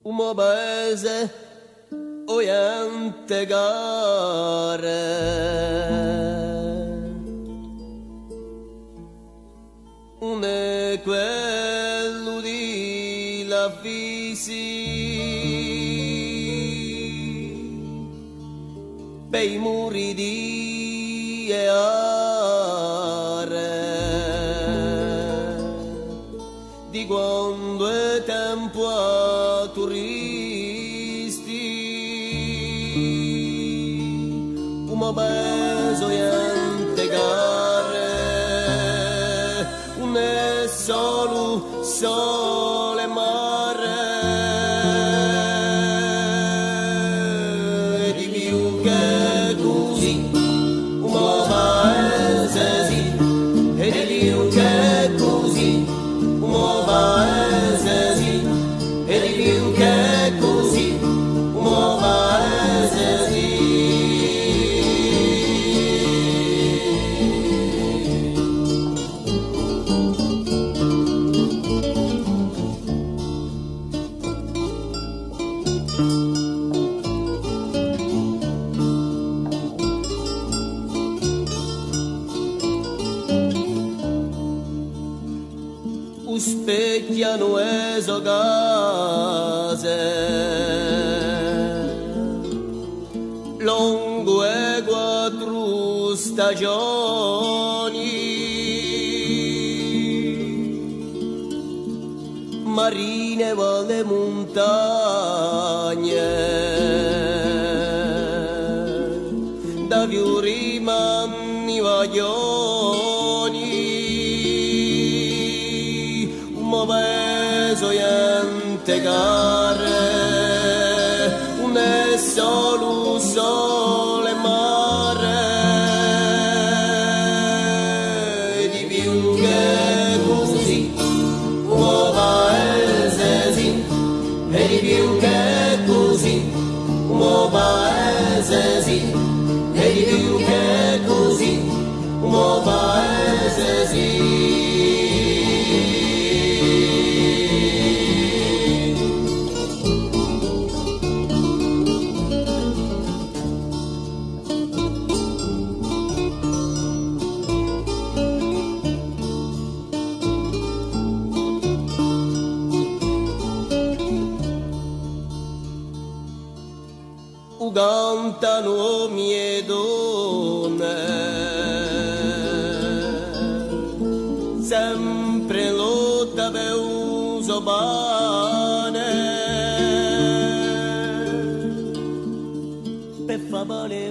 un paese oyente gare un è quello di la fisi per i muri di are di quando è tempo a turisti un peso niente gare un è solo sole mare di più che così un paese sì e di più che così un paese sì e di più che così un paese sì. Specchiano eso case lungo e quattro stagioni marine valle montagne da fiori manni vaglioni un peso niente gare un è solo sole mare di più che così un paese sì e di più che così un paese sì e di più che così un paese sì. Cantano mie donne sempre lotta per uso pane per fare male